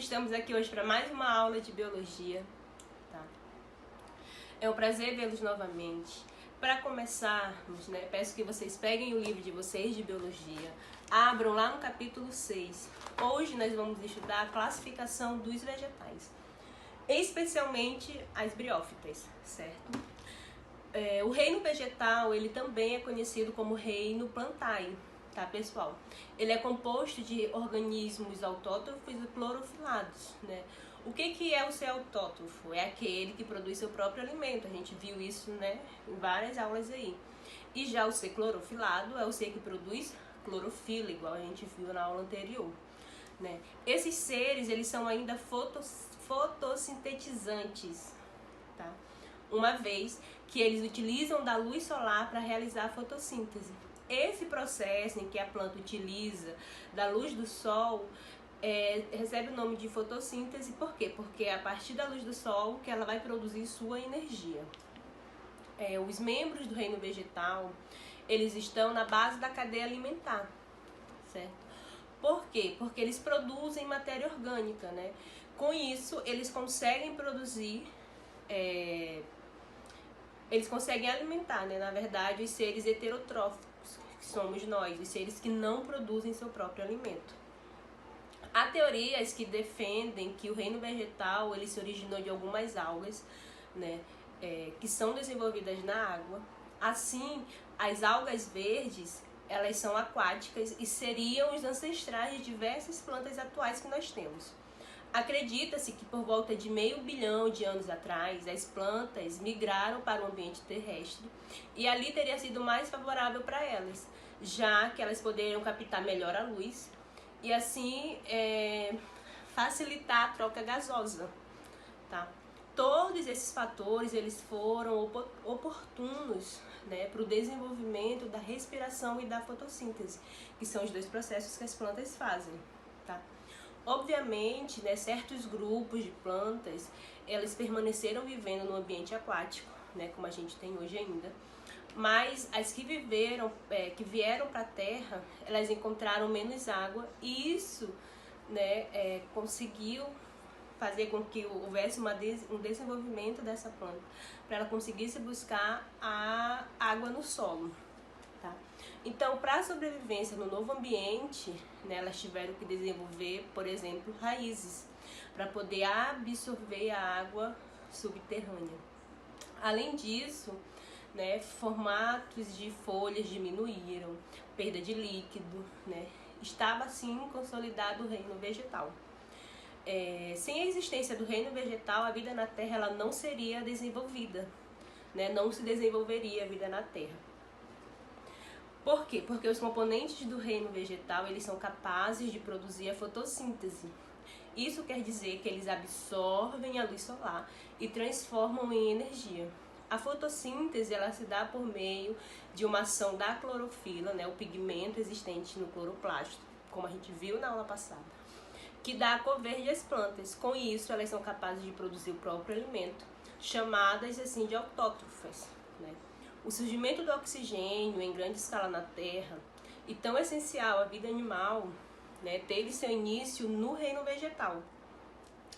Estamos aqui hoje para mais uma aula de biologia, tá? É um prazer vê-los novamente. Para começarmos, peço que vocês peguem o livro de vocês de biologia, abram lá no capítulo 6. Hoje nós vamos estudar a classificação dos vegetais, especialmente as briófitas, certo? O reino vegetal, ele também é conhecido como reino plantae, tá, pessoal? Ele é composto de organismos autótrofos e clorofilados, né? O que é o ser autótrofo? É aquele que produz seu próprio alimento. A gente viu isso, em várias aulas aí. E já o ser clorofilado é o ser que produz clorofila, igual a gente viu na aula anterior, né? Esses seres, eles são ainda fotossintetizantes, tá? Uma vez que eles utilizam da luz solar para realizar a fotossíntese. Esse processo em que a planta utiliza da luz do sol recebe o nome de fotossíntese. Por quê? Porque é a partir da luz do sol que ela vai produzir sua energia. Os membros do reino vegetal, eles estão na base da cadeia alimentar, certo? Por quê? Porque eles produzem matéria orgânica, né? Com isso, eles conseguem produzir... eles conseguem alimentar, na verdade, os seres heterotróficos, que somos nós, os seres que não produzem seu próprio alimento. Há teorias que defendem que o reino vegetal ele se originou de algumas algas, que são desenvolvidas na água. Assim, as algas verdes, elas são aquáticas e seriam os ancestrais de diversas plantas atuais que nós temos. Acredita-se que por volta de 500 milhões de anos atrás, as plantas migraram para o ambiente terrestre e ali teria sido mais favorável para elas, já que elas poderiam captar melhor a luz e assim facilitar a troca gasosa, tá? Todos esses fatores eles foram oportunos, para o desenvolvimento da respiração e da fotossíntese, que são os dois processos que as plantas fazem, tá? Obviamente, certos grupos de plantas, elas permaneceram vivendo no ambiente aquático, como a gente tem hoje ainda. Mas as que vieram para a Terra, elas encontraram menos água e isso, conseguiu fazer com que houvesse um desenvolvimento dessa planta, para ela conseguisse buscar a água no solo. Tá? Então, para a sobrevivência no novo ambiente, elas tiveram que desenvolver, por exemplo, raízes, para poder absorver a água subterrânea. Além disso, formatos de folhas diminuíram, perda de líquido, estava assim consolidado o reino vegetal. Sem a existência do reino vegetal, a vida na Terra ela não seria desenvolvida, não se desenvolveria a vida na Terra. Por quê? Porque os componentes do reino vegetal, eles são capazes de produzir a fotossíntese. Isso quer dizer que eles absorvem a luz solar e transformam em energia. A fotossíntese, ela se dá por meio de uma ação da clorofila, o pigmento existente no cloroplasto, como a gente viu na aula passada, que dá a cor verde às plantas. Com isso, elas são capazes de produzir o próprio alimento, chamadas assim de autótrofas, O surgimento do oxigênio em grande escala na Terra, e tão essencial à vida animal, teve seu início no reino vegetal.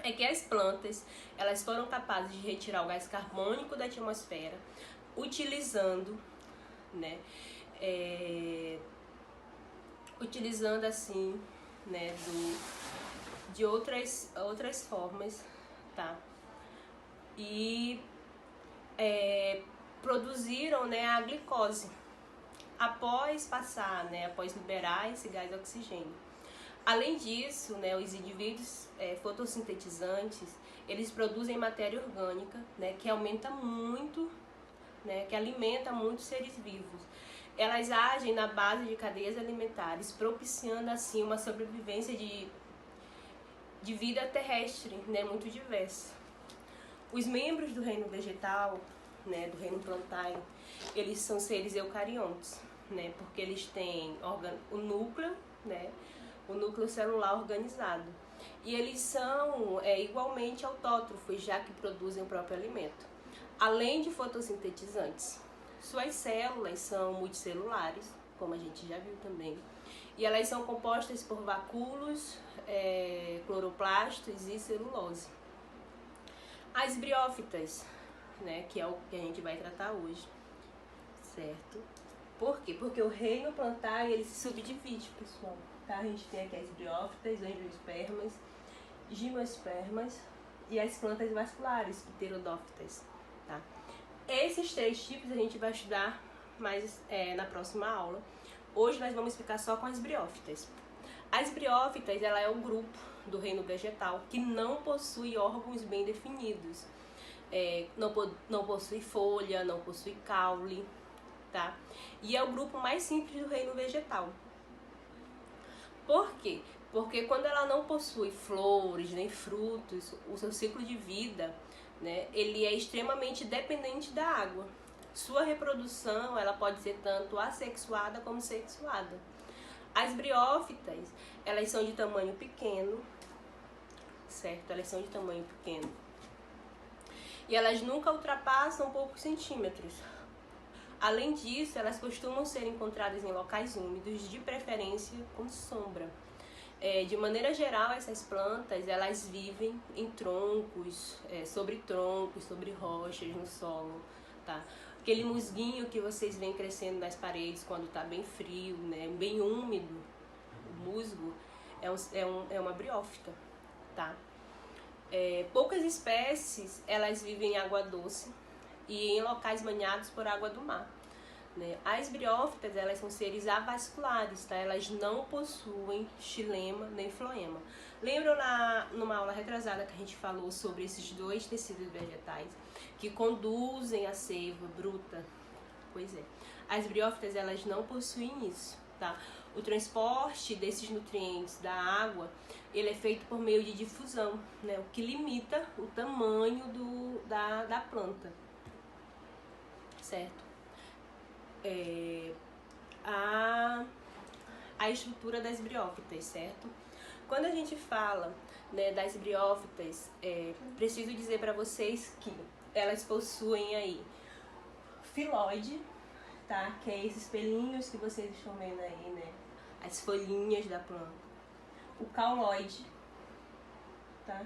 É que as plantas elas foram capazes de retirar o gás carbônico da atmosfera, utilizando, assim, de outras formas, tá? E produziram a glicose após passar, após liberar esse gás oxigênio. Além disso, os indivíduos fotossintetizantes, eles produzem matéria orgânica, que aumenta muito, que alimenta muitos seres vivos. Elas agem na base de cadeias alimentares, propiciando assim uma sobrevivência de vida terrestre, muito diversa. Os membros do reino vegetal, do reino plantae, eles são seres eucariontes, porque eles têm o núcleo, o núcleo celular organizado. E eles são igualmente autótrofos, já que produzem o próprio alimento. Além de fotossintetizantes, suas células são multicelulares, como a gente já viu também, E elas são compostas por vacúolos, cloroplastos e celulose. As briófitas, né, que é o que a gente vai tratar hoje, certo? Por quê? Porque o reino plantar, ele se subdivide, pessoal. Tá? A gente tem aqui as briófitas, angiospermas, gimnospermas e as plantas vasculares, pterodófitas, tá? Esses 3 tipos a gente vai estudar mais na próxima aula. Hoje nós vamos ficar só com as briófitas. As briófitas, ela é um grupo do reino vegetal que não possui órgãos bem definidos. Não possui folha, não possui caule, tá? E é o grupo mais simples do reino vegetal. Por quê? Porque quando ela não possui flores nem frutos, o seu ciclo de vida, né, ele é extremamente dependente da água. Sua reprodução, ela pode ser tanto assexuada como sexuada. As briófitas, elas são de tamanho pequeno, certo? Elas são de tamanho pequeno. E elas nunca ultrapassam poucos centímetros. Além disso, elas costumam ser encontradas em locais úmidos, de preferência com sombra. De maneira geral, essas plantas, elas vivem em troncos, sobre rochas, no solo, tá? Aquele musguinho que vocês veem crescendo nas paredes quando está bem frio, né? Bem úmido, o musgo é uma briófita, tá? Poucas espécies, elas vivem em água doce e em locais banhados por água do mar, né? As briófitas, elas são seres avasculares, tá? Elas não possuem xilema nem floema. Lembram numa aula retrasada que a gente falou sobre esses 2 tecidos vegetais que conduzem a seiva bruta? Pois é. As briófitas, elas não possuem isso, tá? O transporte desses nutrientes da água, ele é feito por meio de difusão, né? O que limita o tamanho da planta, certo? A estrutura das briófitas, certo? Quando a gente fala, né, das briófitas, preciso dizer para vocês que elas possuem aí filóide, tá? Que é esses pelinhos que vocês estão vendo aí, né? As folhinhas da planta. O cauloide, tá?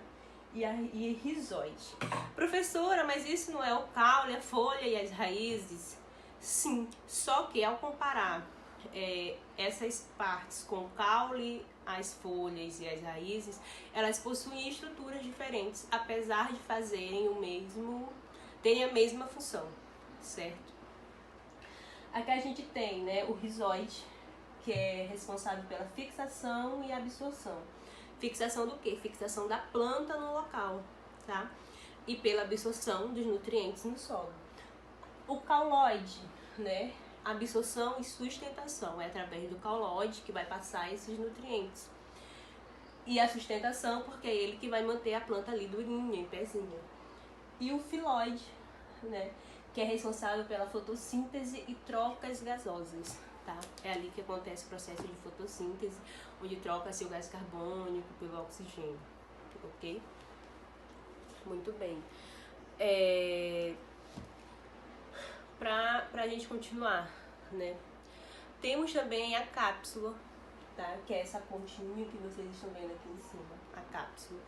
E rizoide. Professora, mas isso não é o caule, a folha e as raízes? Sim, só que ao comparar essas partes com o caule, as folhas e as raízes, elas possuem estruturas diferentes, apesar de terem a mesma função, certo? Aqui a gente tem, né, o rizoide, que é responsável pela fixação e absorção. Fixação do quê? Fixação da planta no local, tá? E pela absorção dos nutrientes no solo. O cauloide, né? Absorção e sustentação. É através do cauloide que vai passar esses nutrientes. E a sustentação, porque é ele que vai manter a planta ali durinha, em pezinha. E o filóide, né? Que é responsável pela fotossíntese e trocas gasosas, tá? É ali que acontece o processo de fotossíntese, onde troca-se o gás carbônico pelo oxigênio, ok? Muito bem. Pra gente continuar, né? Temos também a cápsula, tá? Que é essa pontinha que vocês estão vendo aqui em cima, a cápsula.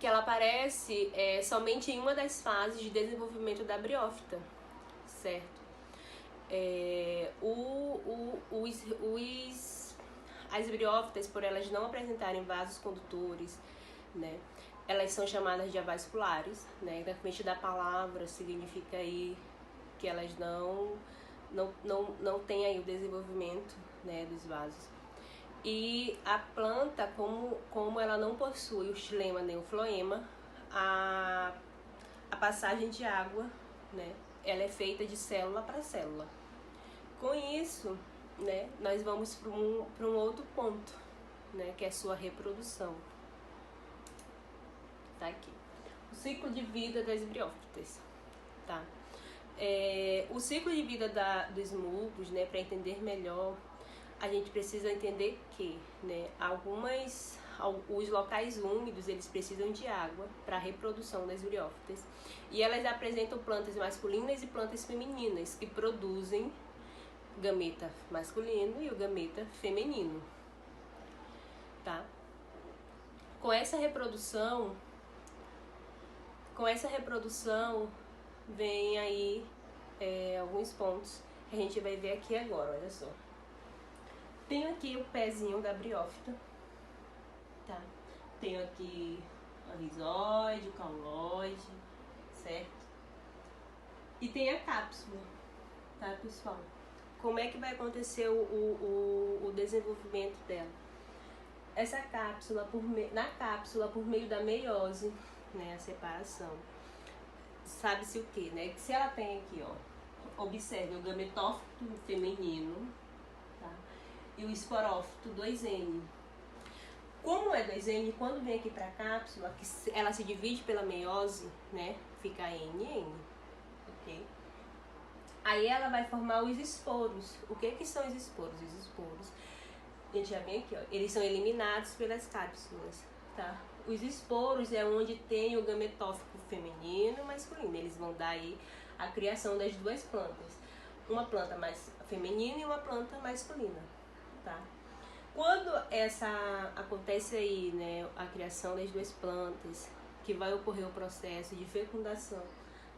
Que ela aparece somente em uma das fases de desenvolvimento da briófita, certo? As briófitas, por elas não apresentarem vasos condutores, né? Elas são chamadas de avasculares, né? Exatamente da palavra significa aí que elas não têm aí o desenvolvimento, né, dos vasos. E a planta, como ela não possui o xilema nem o floema, a passagem de água, né, ela é feita de célula para célula. Com isso, né, nós vamos para um outro ponto, né, que é a sua reprodução. Tá aqui. O ciclo de vida das briófitas, tá? O ciclo de vida dos musgos, né, para entender melhor, a gente precisa entender que, né, os locais úmidos, eles precisam de água para a reprodução das briófitas. E elas apresentam plantas masculinas e plantas femininas que produzem gameta masculino e o gameta feminino, tá? Com essa reprodução vem aí alguns pontos que a gente vai ver aqui agora, olha só. Tenho aqui o pezinho da briófita, tá? Tenho aqui o rizóide, o cauloide, certo? E tem a cápsula, tá, pessoal? Como é que vai acontecer o desenvolvimento dela? Essa cápsula, na cápsula, por meio da meiose, né, a separação, sabe-se o que, né? Que se ela tem aqui, ó, observe o gametófito feminino, tá? E o esporófito 2N. Como é 2N, quando vem aqui para a cápsula, que ela se divide pela meiose, né? Fica NN, ok? Aí ela vai formar os esporos. O que são os esporos? Os esporos, a gente já vem aqui, ó, eles são eliminados pelas cápsulas, tá? Os esporos é onde tem o gametófito feminino e masculino. Eles vão dar aí a criação das duas plantas. Uma planta mais feminina e uma planta masculina, tá? Quando acontece aí, né, a criação das duas plantas, que vai ocorrer o processo de fecundação,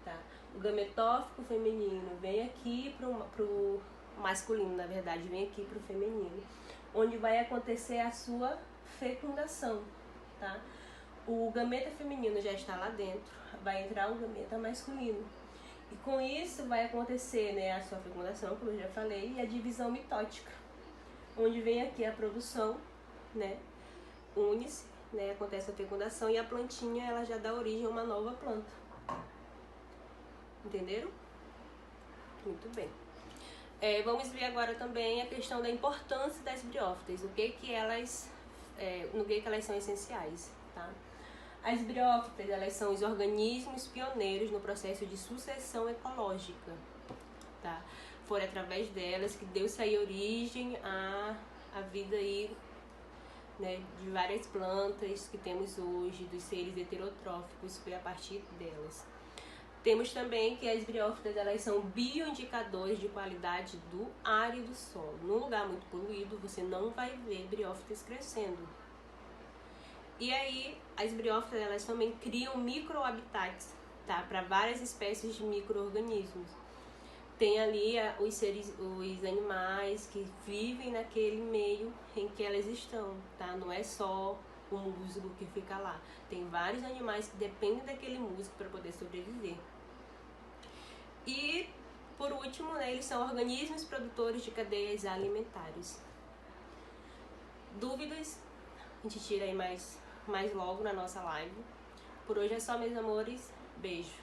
tá? O gametófito feminino vem aqui pro masculino, na verdade, vem aqui pro feminino, onde vai acontecer a sua fecundação, tá? O gameta feminino já está lá dentro, vai entrar o gameta masculino. E com isso vai acontecer, né, a sua fecundação, como eu já falei, e a divisão mitótica, onde vem aqui a produção, né, une-se, né, acontece a fecundação e a plantinha ela já dá origem a uma nova planta. Entenderam? Muito bem. Vamos ver agora também a questão da importância das briófitas, no que elas são essenciais, tá? As briófitas, elas são os organismos pioneiros no processo de sucessão ecológica, tá? Foi através delas que deu-se aí origem à vida aí, né, de várias plantas que temos hoje, dos seres heterotróficos, foi a partir delas. Temos também que as briófitas, elas são bioindicadores de qualidade do ar e do solo. Num lugar muito poluído, você não vai ver briófitas crescendo. E aí, as briófitas, elas também criam microhabitats, tá, para várias espécies de micro-organismos. Tem ali os animais que vivem naquele meio em que elas estão, tá? Não é só o musgo que fica lá. Tem vários animais que dependem daquele musgo para poder sobreviver. E, por último, né, eles são organismos produtores de cadeias alimentares. Dúvidas? A gente tira aí mais logo na nossa live. Por hoje é só, meus amores. Beijo.